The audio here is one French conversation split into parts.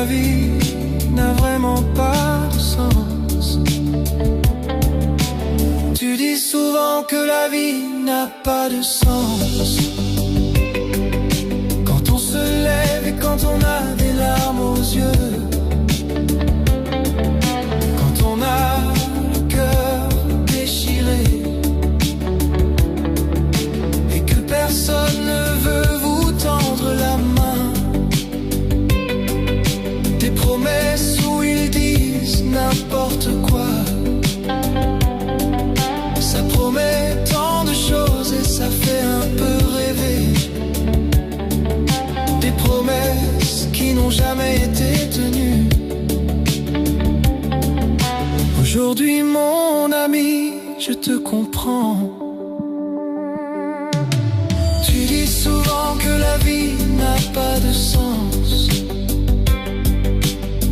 la vie n'a vraiment pas de sens. Tu dis souvent que la vie n'a pas de sens. Quand on se lève et quand on a des larmes aux yeux, quand on a le cœur déchiré et que personne ne veut vous tendre la main, des promesses où ils disent n'importe quoi. Ça promet tant de choses et ça fait un peu rêver. Des promesses qui n'ont jamais été tenues. Aujourd'hui mon ami, je te comprends. Tu dis souvent que la vie n'a pas de sens.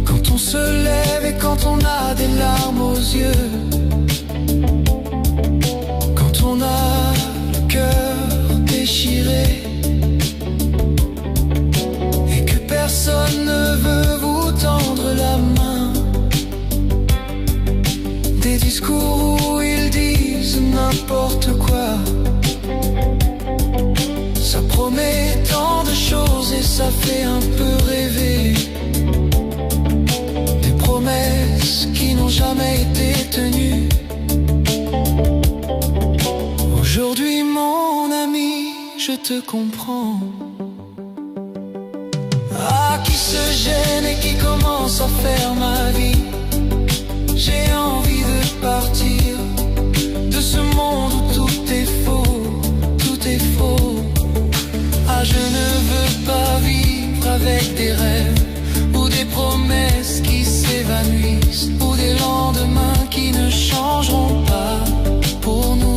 Quand on se lève et quand on a des larmes aux yeux, quand on a le cœur déchiré et que personne ne veut vous tendre la main. Des discours où ils disent n'importe quoi. Ça promet tant de choses et ça fait un peu rêver. Des promesses qui n'ont jamais été tenues. Aujourd'hui mon ami, je te comprends. Ah, qui se gêne et qui commence à faire ma vie. J'ai envie de partir de ce monde où tout est faux, tout est faux. Ah, je ne veux pas vivre avec des rêves ou des promesses qui s'évanouissent, ou des lendemains qui ne changeront pas pour nous.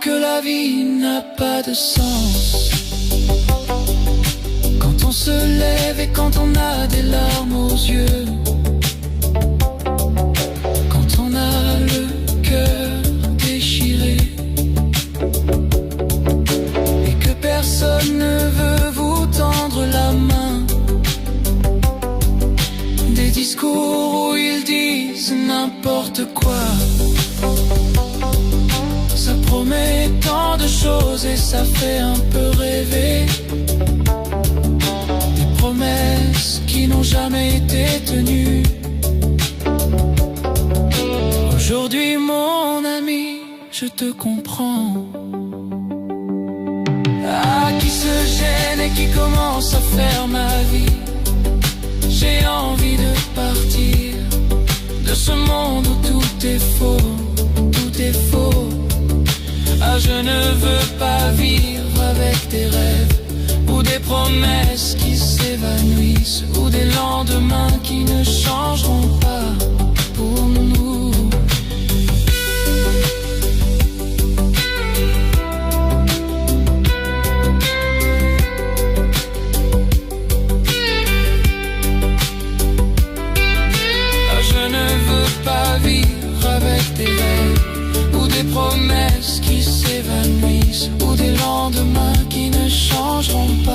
Que la vie n'a pas de sens. Quand on se lève et quand on a des larmes aux yeux, quand on a le cœur déchiré et que personne ne veut vous tendre la main. Des discours où ils disent n'importe quoi. Ça promet tant de choses et ça fait un peu rêver. Des promesses qui n'ont jamais été tenues. Aujourd'hui mon ami, je te comprends. Ah, qui se gêne et qui commence à faire ma vie. J'ai envie de partir de ce monde où tout est faux, tout est faux. Ah, je ne veux pas vivre avec des rêves ou des promesses qui s'évanouissent, ou des lendemains qui ne changeront pas pour nous. Ah, je ne veux pas vivre avec des rêves ou des promesses qui s'évanouissent, ou des lendemains qui ne changeront pas.